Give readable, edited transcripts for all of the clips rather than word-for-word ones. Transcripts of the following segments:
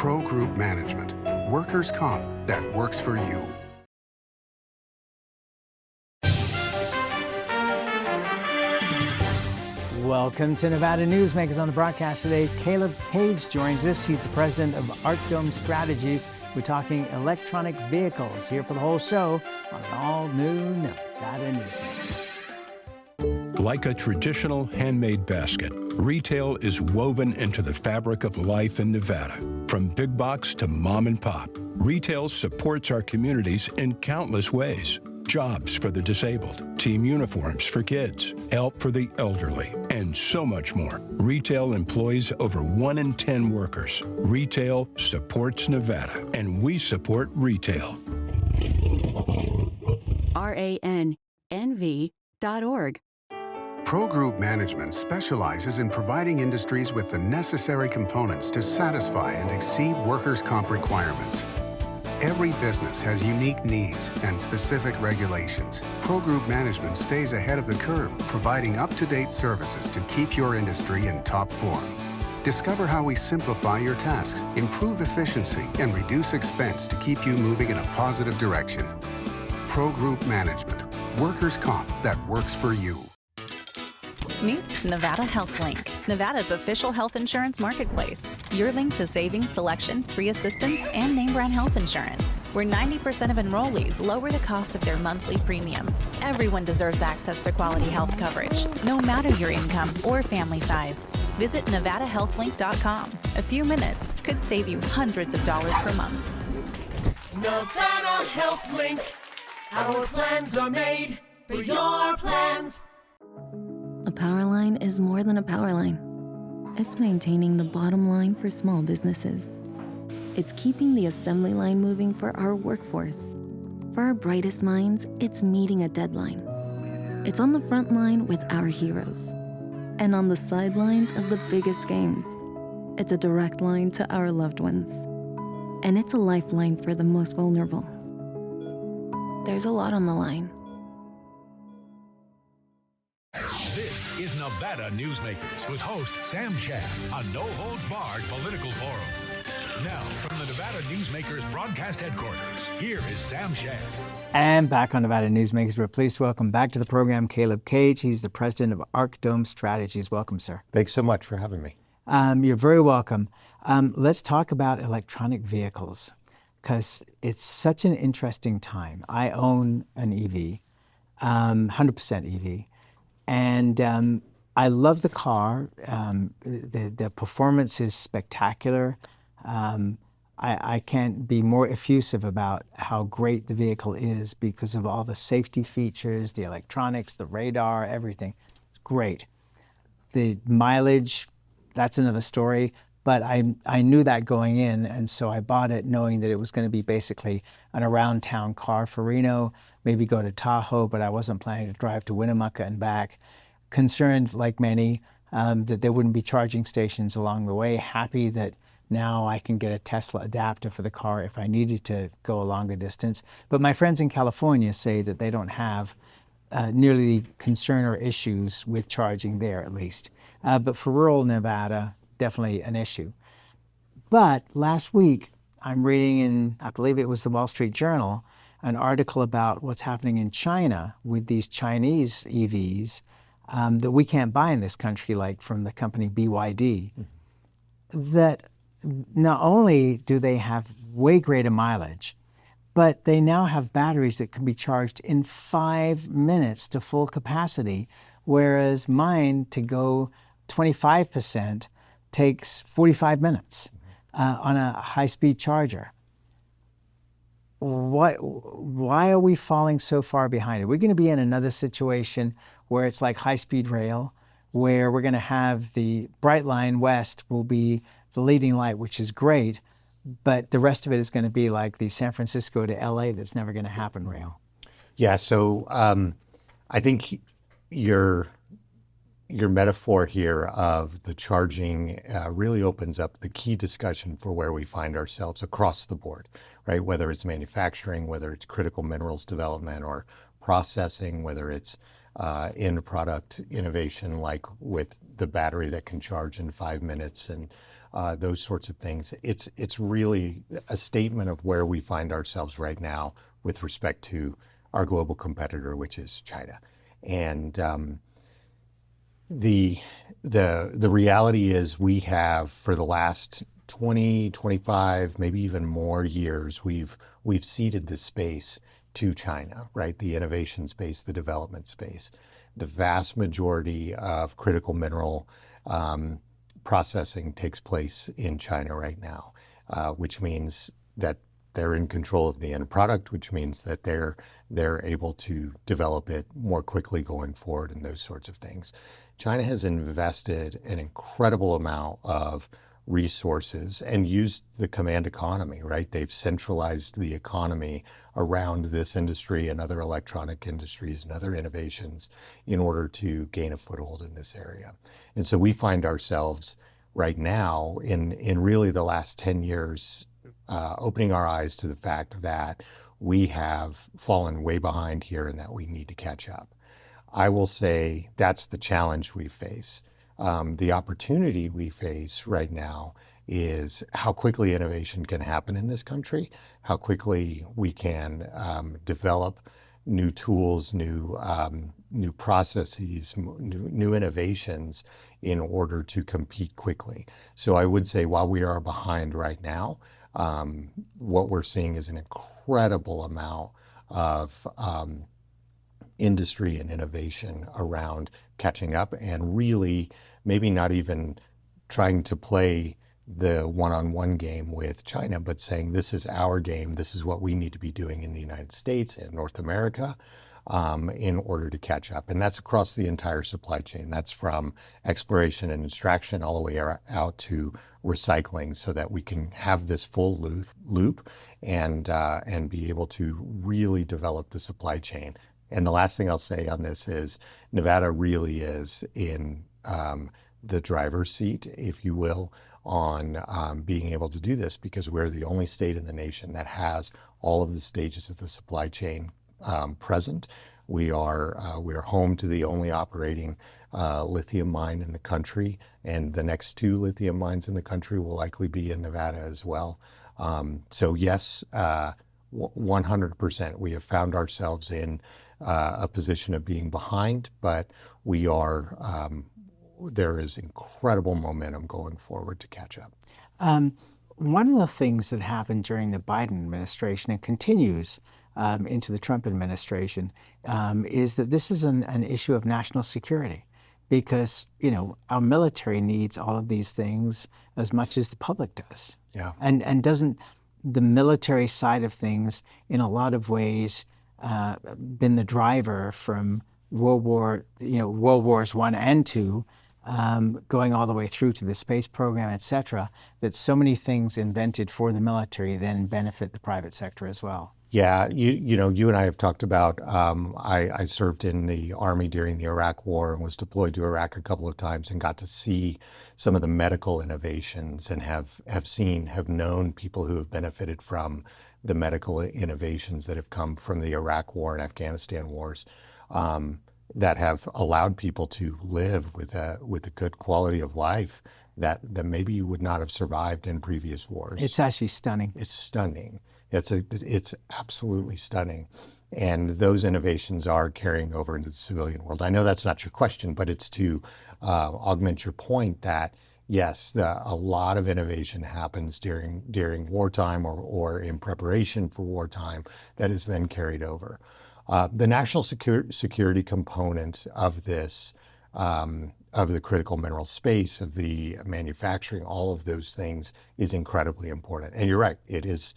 Pro Group Management. Workers' comp that works for you. Welcome to Nevada Newsmakers. On the broadcast today, Caleb Cage joins us. He's the president of Arc Dome Strategies. We're talking electronic vehicles here for the whole show on an all-new Nevada Newsmakers. Like a traditional handmade basket, retail is woven into the fabric of life in Nevada. From big box to mom and pop, retail supports our communities in countless ways. Jobs for the disabled, team uniforms for kids, help for the elderly, and so much more. Retail employs over 1 in 10 workers. Retail supports Nevada, and we support retail. RANNV.org. Pro Group Management specializes in providing industries with the necessary components to satisfy and exceed workers' comp requirements. Every business has unique needs and specific regulations. Pro Group Management stays ahead of the curve, providing up-to-date services to keep your industry in top form. Discover how we simplify your tasks, improve efficiency, and reduce expense to keep you moving in a positive direction. Pro Group Management. Workers' comp that works for you. Meet Nevada Health Link, Nevada's official health insurance marketplace. Your link to savings, selection, free assistance, and name brand health insurance, where 90% of enrollees lower the cost of their monthly premium. Everyone deserves access to quality health coverage, no matter your income or family size. Visit NevadaHealthLink.com. A few minutes could save you hundreds of dollars per month. Nevada Health Link. Our plans are made for your plans. A power line is more than a power line. It's maintaining the bottom line for small businesses. It's keeping the assembly line moving for our workforce. For our brightest minds, it's meeting a deadline. It's on the front line with our heroes. And on the sidelines of the biggest games. It's a direct line to our loved ones. And it's a lifeline for the most vulnerable. There's a lot on the line. This is Nevada Newsmakers with host Sam Shad, a no-holds-barred political forum. Now, from the Nevada Newsmakers broadcast headquarters, here is Sam Shad. And back on Nevada Newsmakers, we're pleased to welcome back to the program Caleb Cage. He's the president of Arc Dome Strategies. Welcome, sir. Thanks so much for having me. You're very welcome. Let's talk about electronic vehicles, because it's such an interesting time. I own an EV, 100% EV. And I love the car. The performance is spectacular. I can't be more effusive about how great the vehicle is because of all the safety features, the electronics, the radar, everything. It's great. The mileage, that's another story. But I knew that going in, and so I bought it knowing that it was going to be basically an around-town car for Reno, maybe go to Tahoe, but I wasn't planning to drive to Winnemucca and back. Concerned, like many, that there wouldn't be charging stations along the way. Happy that now I can get a Tesla adapter for the car if I needed to go a longer distance. But my friends in California say that they don't have nearly the concern or issues with charging there, at least. But for rural Nevada, definitely an issue. But last week, I'm reading in, I believe it was the Wall Street Journal, an article about what's happening in China with these Chinese EVs that we can't buy in this country, like from the company BYD, that not only do they have way greater mileage, but they now have batteries that can be charged in 5 minutes to full capacity, whereas mine to go 25% takes 45 minutes on a high-speed charger. Why are we falling so far behind? Are we going to be in another situation where it's like high-speed rail, where we're going to have the Bright Line West will be the leading light, which is great, but the rest of it is going to be like the San Francisco to LA that's never going to happen rail? Yeah, so I think your metaphor here of the charging really opens up the key discussion for where we find ourselves across the board, right? Whether it's manufacturing, whether it's critical minerals development or processing, whether it's in product innovation like with the battery that can charge in 5 minutes and those sorts of things. It's really a statement of where we find ourselves right now with respect to our global competitor, which is China. And the reality is we have, for the last 20, 25, maybe even more years, we've ceded the space to China, right? The innovation space, the development space. The vast majority of critical mineral processing takes place in China right now, which means that they're in control of the end product, which means that they're able to develop it more quickly going forward and those sorts of things. China has invested an incredible amount of resources and used the command economy, right? They've centralized the economy around this industry and other electronic industries and other innovations in order to gain a foothold in this area. And so we find ourselves right now in really the last 10 years opening our eyes to the fact that we have fallen way behind here and that we need to catch up. I will say that's the challenge we face. The opportunity we face right now is how quickly innovation can happen in this country, how quickly we can develop new tools, new processes, new innovations in order to compete quickly. So I would say while we are behind right now, what we're seeing is an incredible amount of industry and innovation around catching up and really maybe not even trying to play the one-on-one game with China, but saying this is our game, this is what we need to be doing in the United States and North America in order to catch up. And that's across the entire supply chain. That's from exploration and extraction all the way out to recycling so that we can have this full loop and be able to really develop the supply chain. And the last thing I'll say on this is Nevada really is in the driver's seat, if you will, on being able to do this because we're the only state in the nation that has all of the stages of the supply chain present. We're home to the only operating lithium mine in the country, and the next 2 lithium mines in the country will likely be in Nevada as well. So yes, 100%. We have found ourselves in a position of being behind, but we are. There is incredible momentum going forward to catch up. One of the things that happened during the Biden administration and continues into the Trump administration is that this is an issue of national security because, our military needs all of these things as much as the public does. Yeah. And doesn't the military side of things in a lot of ways been the driver from World Wars I and II, going all the way through to the space program, et cetera, that so many things invented for the military then benefit the private sector as well. Yeah, you and I have talked about, I served in the Army during the Iraq War and was deployed to Iraq a couple of times and got to see some of the medical innovations and have known people who have benefited from the medical innovations that have come from the Iraq War and Afghanistan wars that have allowed people to live with a good quality of life that maybe you would not have survived in previous wars. It's actually stunning. It's stunning. It's absolutely stunning. And those innovations are carrying over into the civilian world. I know that's not your question, but it's to augment your point that, yes, a lot of innovation happens during wartime or in preparation for wartime that is then carried over. The national security component of this, of the critical mineral space, of the manufacturing, all of those things is incredibly important. And you're right, it is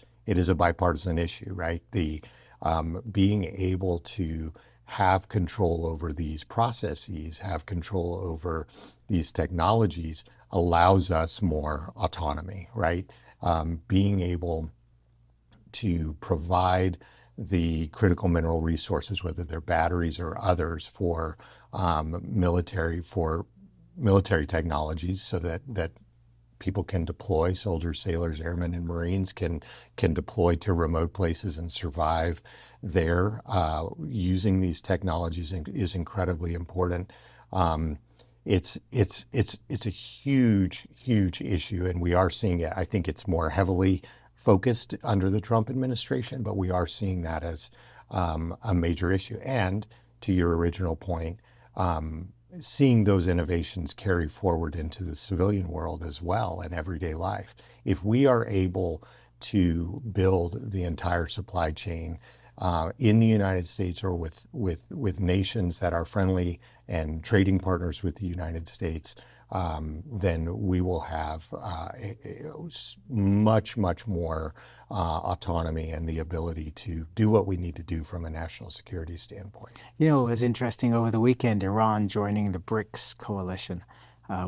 a bipartisan issue, right? The being able to have control over these processes, have control over these technologies allows us more autonomy, right? Being able to provide the critical mineral resources, whether they're batteries or others, for military technologies, so that people can deploy, soldiers, sailors, airmen, and Marines can deploy to remote places and survive there. Using these technologies is incredibly important. it's a huge issue, and we are seeing it. I think it's more heavily focused under the Trump administration, but we are seeing that as a major issue. And to your original point, seeing those innovations carry forward into the civilian world as well and everyday life. If we are able to build the entire supply chain in the United States or with nations that are friendly and trading partners with the United States, then we will have much more autonomy and the ability to do what we need to do from a national security standpoint. You know, it was interesting over the weekend, Iran joining the BRICS coalition,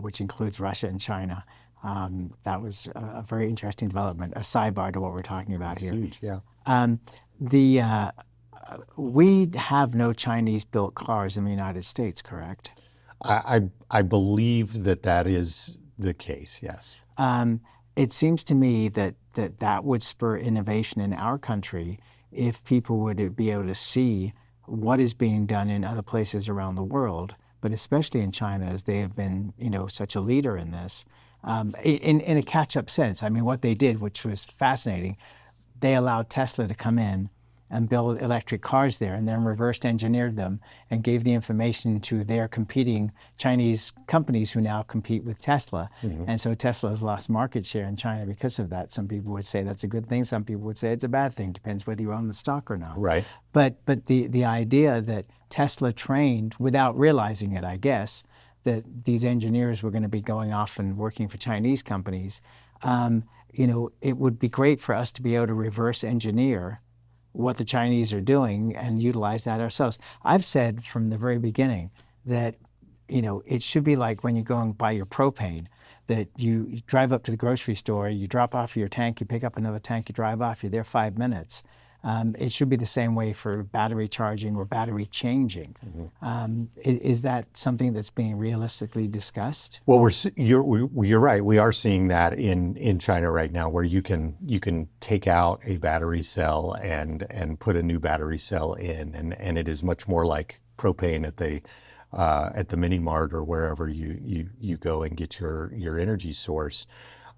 which includes Russia and China. That was a very interesting development, a sidebar to what we're talking about here. Huge, yeah. We have no Chinese-built cars in the United States, correct? I believe that is the case, yes. It seems to me that would spur innovation in our country if people would be able to see what is being done in other places around the world, but especially in China, as they have been, such a leader in this, in a catch-up sense. I mean, what they did, which was fascinating, they allowed Tesla to come in and build electric cars there, and then reverse engineered them and gave the information to their competing Chinese companies who now compete with Tesla. Mm-hmm. And so Tesla has lost market share in China because of that. Some people would say that's a good thing. Some people would say it's a bad thing. Depends whether you own the stock or not. Right. But the idea that Tesla trained, without realizing it, I guess, that these engineers were going to be going off and working for Chinese companies, it would be great for us to be able to reverse engineer what the Chinese are doing and utilize that ourselves. I've said from the very beginning that, it should be like when you go and buy your propane, that you drive up to the grocery store, you drop off your tank, you pick up another tank, you drive off, you're there 5 minutes. It should be the same way for battery charging or battery changing. Mm-hmm. Is that something that's being realistically discussed? Well, you're right. We are seeing that in China right now, where you can take out a battery cell and put a new battery cell in, and it is much more like propane at the mini mart or wherever you go and get your energy source.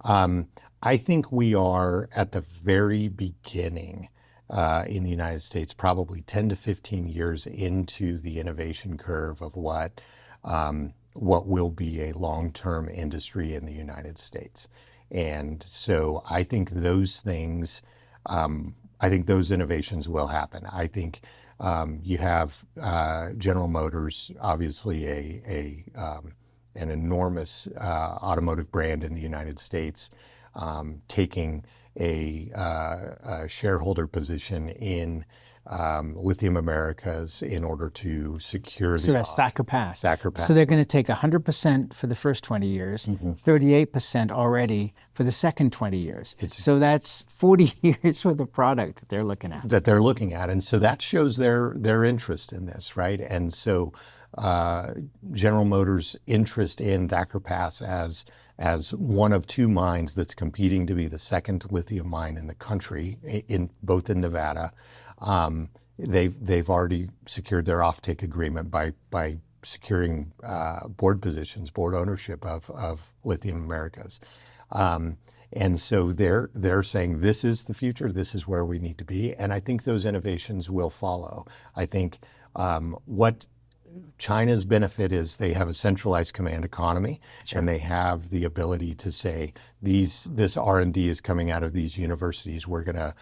I think we are at the very beginning. In the United States, probably 10 to 15 years into the innovation curve of what will be a long-term industry in the United States. And so I think those things, those innovations will happen. I think you have General Motors, obviously an enormous automotive brand in the United States, taking a shareholder position in Lithium Americas in order to secure So that's Thacker Pass. Thacker Pass. So they're going to take 100% for the first 20 years, mm-hmm. 38% already for the second 20 years. So that's 40 years worth of product that they're looking at. And so that shows their interest in this, right? And so General Motors' interest in Thacker Pass as one of two mines that's competing to be the second lithium mine in the country, both in Nevada. They've already secured their offtake agreement by securing board ownership of Lithium Americas. And so they're saying this is the future, this is where we need to be, and I think those innovations will follow. I think what China's benefit is they have a centralized command economy, sure. And they have the ability to say this R&D is coming out of these universities. We're going to,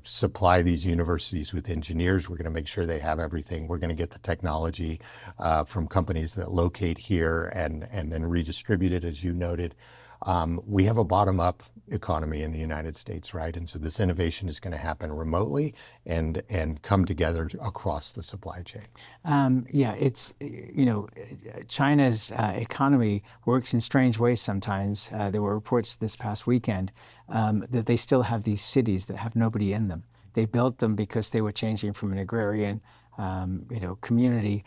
supply these universities with engineers. We're going to make sure they have everything. We're going to get the technology from companies that locate here and then redistribute it, as you noted. We have a bottom-up economy in the United States, right? And so this innovation is going to happen remotely and come together across the supply chain. It's, China's economy works in strange ways sometimes. There were reports this past weekend that they still have these cities that have nobody in them. They built them because they were changing from an agrarian community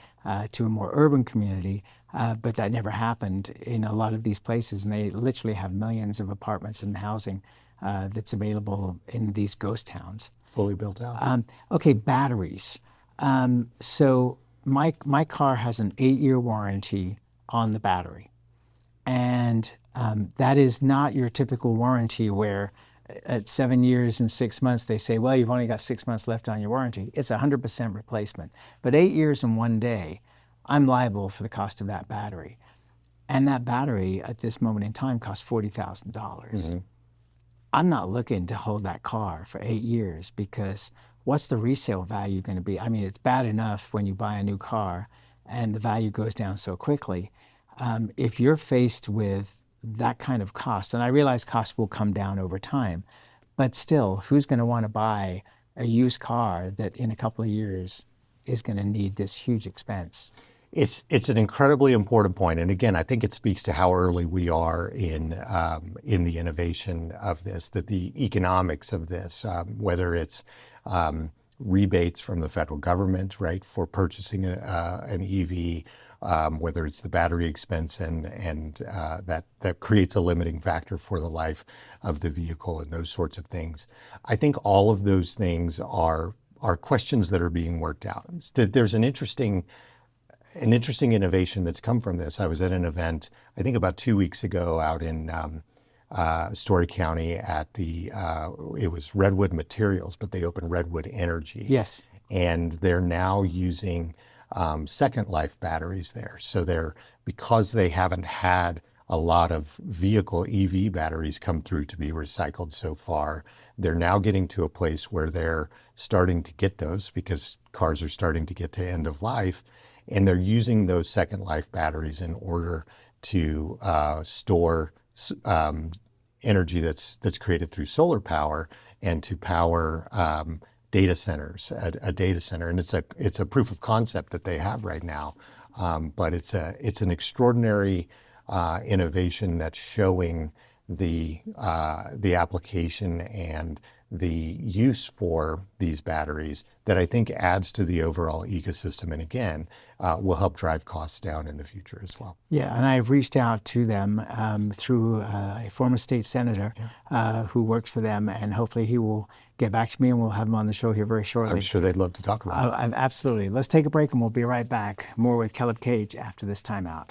to a more urban community. But that never happened in a lot of these places, and they literally have millions of apartments and housing that's available in these ghost towns. Fully built out. Okay, batteries. So my car has an 8-year warranty on the battery. And that is not your typical warranty where at 7 years and 6 months they say, well, you've only got 6 months left on your warranty. It's 100% replacement. But 8 years and 1 day, I'm liable for the cost of that battery. And that battery at this moment in time costs $40,000. I'm not looking to hold that car for 8 years because what's the resale value going to be? I mean, it's bad enough when you buy a new car and the value goes down so quickly. If you're faced with that kind of cost, and I realize costs will come down over time, but still, who's going to want to buy a used car that in a couple of years is going to need this huge expense? It's an incredibly important point, and again, I think it speaks to how early we are in the innovation of this. That the economics of this, whether it's rebates from the federal government, right, for purchasing an EV, whether it's the battery expense and that creates a limiting factor for the life of the vehicle and those sorts of things. I think all of those things are questions that are being worked out. There's an interesting innovation that's come from this. I was at an event, I think about 2 weeks ago out in Story County at it was Redwood Materials, but they opened Redwood Energy. Yes. And they're now using second life batteries there. So because they haven't had a lot of vehicle EV batteries come through to be recycled so far, they're now getting to a place where they're starting to get those because cars are starting to get to end of life. And they're using those second life batteries in order to store energy that's created through solar power and to power data centers, a data center. And it's a proof of concept that they have right now. But it's an extraordinary innovation that's showing the application and the use for these batteries that I think adds to the overall ecosystem, and again, will help drive costs down in the future as well. Yeah, and I've reached out to them through a former state senator who works for them, and hopefully he will get back to me and we'll have him on the show here very shortly. I'm sure they'd love to talk about it. Absolutely. Let's take a break and we'll be right back. More with Caleb Cage after this timeout.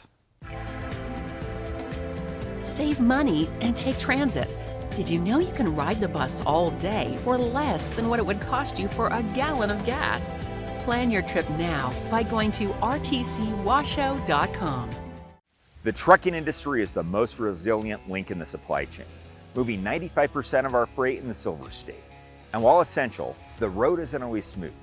Save money and take transit. Did you know you can ride the bus all day for less than what it would cost you for a gallon of gas? Plan your trip now by going to rtcwashoe.com. The trucking industry is the most resilient link in the supply chain, moving 95% of our freight in the Silver State. And while essential, the road isn't always smooth.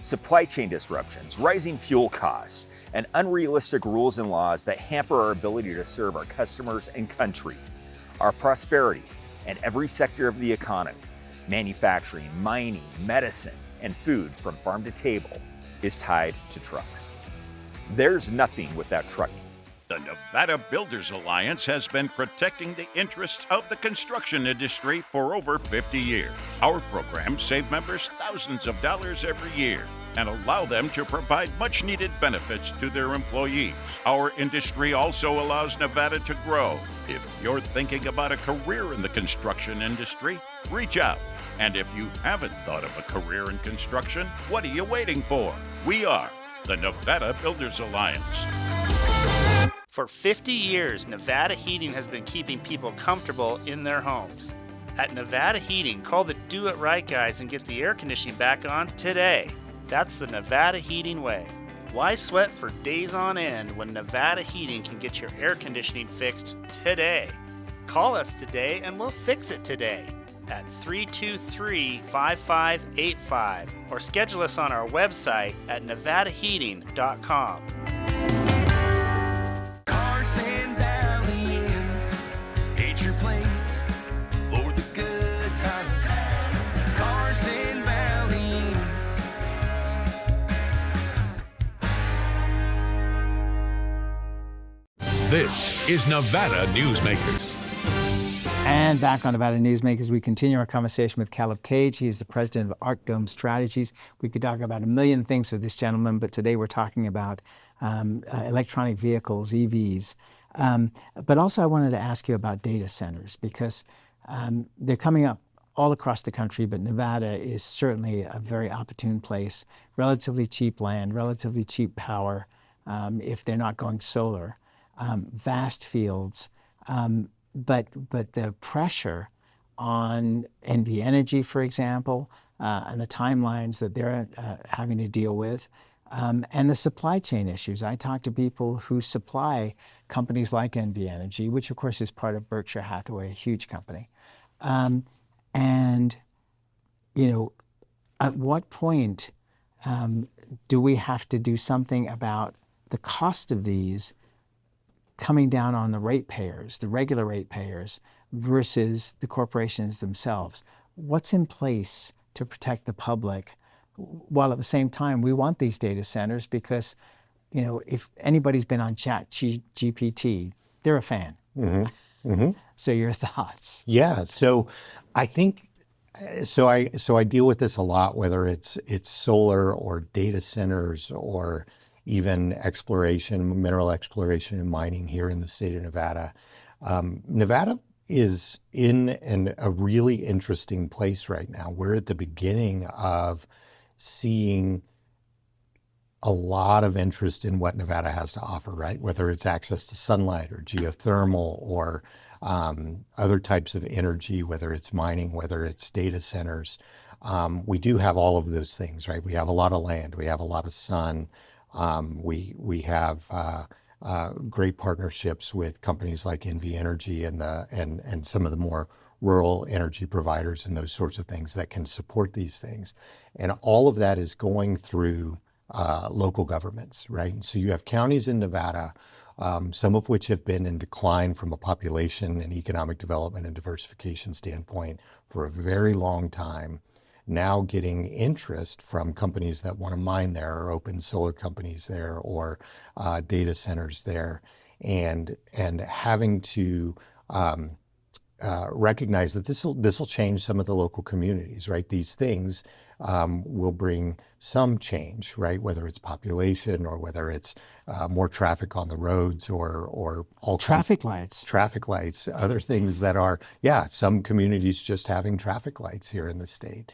Supply chain disruptions, rising fuel costs, and unrealistic rules and laws that hamper our ability to serve our customers and country. Our prosperity and every sector of the economy, manufacturing, mining, medicine, and food from farm to table, is tied to trucks. There's nothing without trucking. The Nevada Builders Alliance has been protecting the interests of the construction industry for over 50 years. Our programs save members thousands of dollars every year and allow them to provide much-needed benefits to their employees. Our industry also allows Nevada to grow. If you're thinking about a career in the construction industry, reach out. And if you haven't thought of a career in construction, what are you waiting for? We are the Nevada Builders Alliance. For 50 years, Nevada Heating has been keeping people comfortable in their homes. At Nevada Heating, call the Do It Right guys and get the air conditioning back on today. That's the Nevada Heating way. Why sweat for days on end when Nevada Heating can get your air conditioning fixed today? Call us today and we'll fix it today at 323-5585 or schedule us on our website at nevadaheating.com. Carson Valley Inn, it's your place for the good times. Carson Valley Inn. This is Nevada Newsmakers. And back on Nevada Newsmakers, we continue our conversation with Caleb Cage. He is the president of Arc Dome Strategies. We could talk about a million things with this gentleman, but today we're talking about electronic vehicles, EVs. But also I wanted to ask you about data centers because they're coming up all across the country, but Nevada is certainly a very opportune place, relatively cheap land, relatively cheap power if they're not going solar. vast fields. But the pressure on NV Energy, for example, and the timelines that they're having to deal with, and the supply chain issues. I talk to people who supply companies like NV Energy, which of course is part of Berkshire Hathaway, a huge company. And, at what point do we have to do something about the cost of these coming down on the ratepayers, the regular ratepayers, versus the corporations themselves? What's in place to protect the public, while at the same time we want these data centers because, if anybody's been on ChatGPT, they're a fan. Mm-hmm. Mm-hmm. So your thoughts? Yeah. So I think I deal with this a lot, whether it's solar or data centers or even mineral exploration and mining here in the state of Nevada. Nevada is in a really interesting place right now. We're at the beginning of seeing a lot of interest in what Nevada has to offer, right? Whether it's access to sunlight or geothermal or other types of energy, whether it's mining, whether it's data centers. We do have all of those things, right? We have a lot of land, we have a lot of sun. We have great partnerships with companies like NV Energy and some of the more rural energy providers and those sorts of things that can support these things. And all of that is going through local governments, right? And so you have counties in Nevada, some of which have been in decline from a population and economic development and diversification standpoint for a very long time, now getting interest from companies that want to mine there or open solar companies there or data centers there, and having to recognize that this will change some of the local communities, right? These things will bring some change, right? Whether it's population or whether it's more traffic on the roads or all traffic lights, other things that are, some communities just having traffic lights here in the state.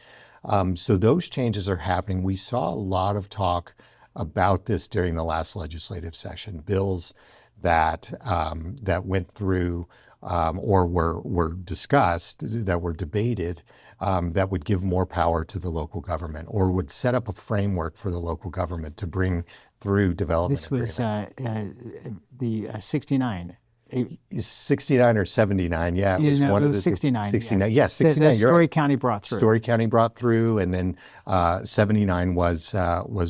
So those changes are happening. We saw a lot of talk about this during the last legislative session. Bills that went through or were discussed, that were debated, that would give more power to the local government or would set up a framework for the local government to bring through development. This was the 69. 69 or 79, yeah. It was one of the 69. 69, yes. 69. Story County brought through. Story County brought through, and then 79 was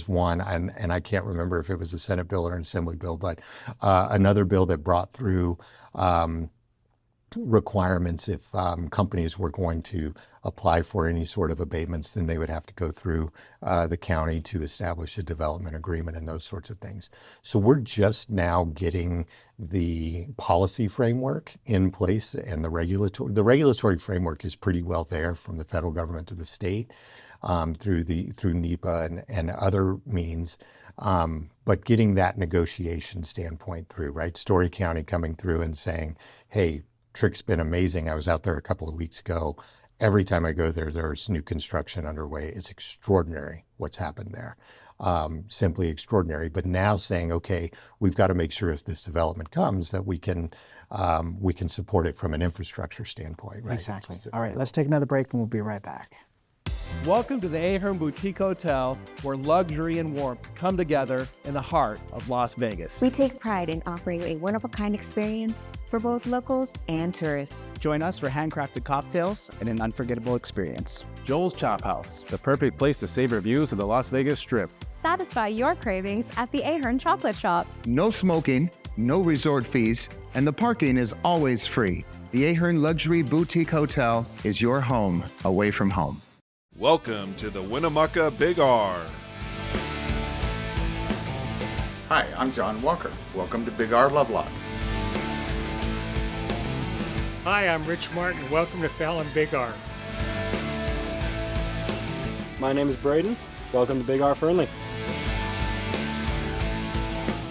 one, and I can't remember if it was a Senate bill or an Assembly bill, but another bill that brought through requirements if companies were going to apply for any sort of abatements, then they would have to go through the county to establish a development agreement and those sorts of things. So we're just now getting the policy framework in place, and the regulatory framework is pretty well there from the federal government to the state through NEPA and other means. But getting that negotiation standpoint through, right? Story County coming through and saying, hey, Trick's been amazing. I was out there a couple of weeks ago. Every time I go there, there's new construction underway. It's extraordinary what's happened there. Simply extraordinary. But now saying, okay, we've got to make sure if this development comes that we can support it from an infrastructure standpoint, right? Exactly. All right, let's take another break and we'll be right back. Welcome to the Ahern Boutique Hotel, where luxury and warmth come together in the heart of Las Vegas. We take pride in offering a one-of-a-kind experience for both locals and tourists. Join us for handcrafted cocktails and an unforgettable experience. Joel's Chop House, the perfect place to savor views of the Las Vegas Strip. Satisfy your cravings at the Ahern Chocolate Shop. No smoking, no resort fees, and the parking is always free. The Ahern Luxury Boutique Hotel is your home away from home. Welcome to the Winnemucca Big R. Hi, I'm John Walker. Welcome to Big R Lovelock. Hi, I'm Rich Martin. Welcome to Fallon Big R. My name is Braden. Welcome to Big R Fernley.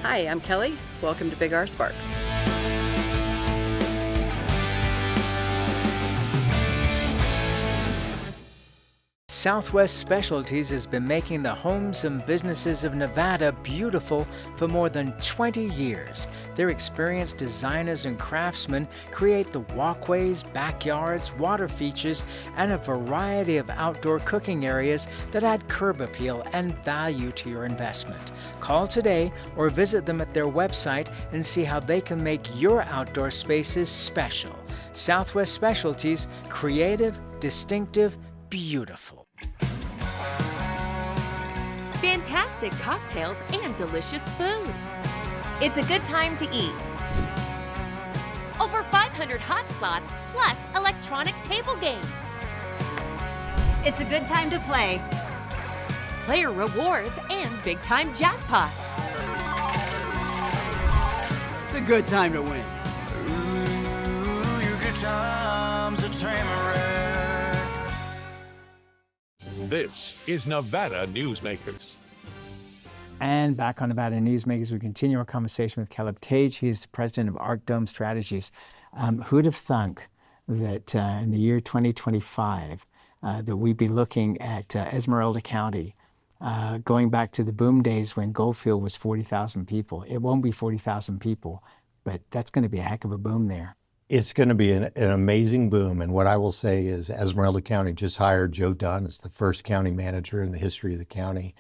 Hi, I'm Kelly. Welcome to Big R Sparks. Southwest Specialties has been making the homes and businesses of Nevada beautiful for more than 20 years. Their experienced designers and craftsmen create the walkways, backyards, water features, and a variety of outdoor cooking areas that add curb appeal and value to your investment. Call today or visit them at their website and see how they can make your outdoor spaces special. Southwest Specialties, creative, distinctive, beautiful. Fantastic cocktails and delicious food. It's a good time to eat. Over 500 hot slots plus electronic table games. It's a good time to play. Player rewards and big time jackpots. It's a good time to win. Ooh, your good times a Tamarack. This is Nevada Newsmakers. And back on Nevada Newsmakers, we continue our conversation with Caleb Cage. He is the president of Arc Dome Strategies. Who'd have thunk that in the year 2025 that we'd be looking at Esmeralda County, going back to the boom days when Goldfield was 40,000 people. It won't be 40,000 people, but that's going to be a heck of a boom there. It's going to be an amazing boom. And what I will say is Esmeralda County just hired Joe Dunn as the first county manager in the history of the county.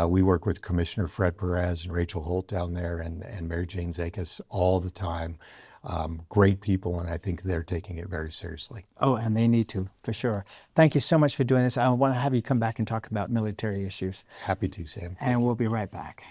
We work with Commissioner Fred Perez and Rachel Holt down there and Mary Jane Zakis all the time. Great people, and I think they're taking it very seriously. Oh, and they need to, for sure. Thank you so much for doing this. I want to have you come back and talk about military issues. Happy to, Sam. And we'll be right back.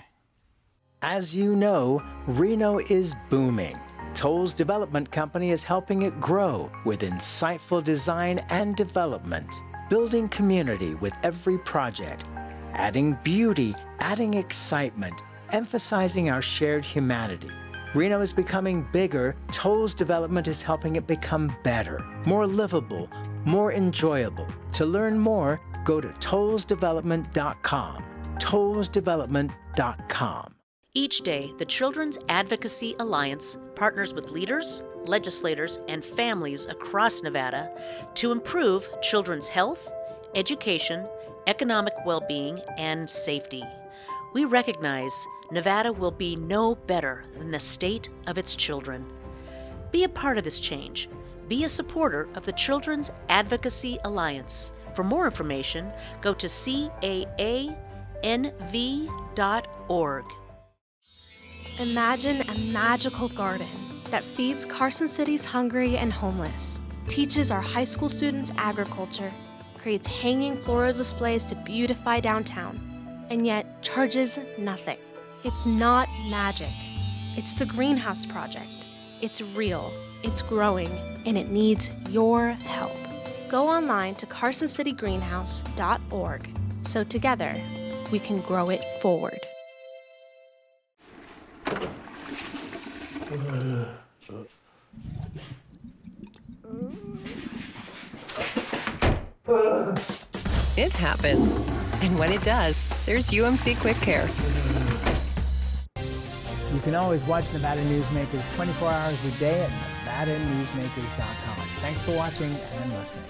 As you know, Reno is booming. Toll's Development Company is helping it grow with insightful design and development, building community with every project, adding beauty, adding excitement, emphasizing our shared humanity. Reno is becoming bigger. Toll's Development is helping it become better, more livable, more enjoyable. To learn more, go to tollsdevelopment.com. tollsdevelopment.com. Each day, the Children's Advocacy Alliance partners with leaders, legislators, and families across Nevada to improve children's health, education, economic well-being, and safety. We recognize Nevada will be no better than the state of its children. Be a part of this change. Be a supporter of the Children's Advocacy Alliance. For more information, go to caanv.org. Imagine a magical garden that feeds Carson City's hungry and homeless, teaches our high school students agriculture, creates hanging floral displays to beautify downtown, and yet charges nothing. It's not magic. It's the Greenhouse Project. It's real, it's growing, and it needs your help. Go online to carsоncitygreenhouse.org so together we can grow it forward. It happens. And when it does, there's UMC Quick Care. You can always watch Nevada Newsmakers 24 hours a day at NevadaNewsmakers.com. Thanks for watching and listening.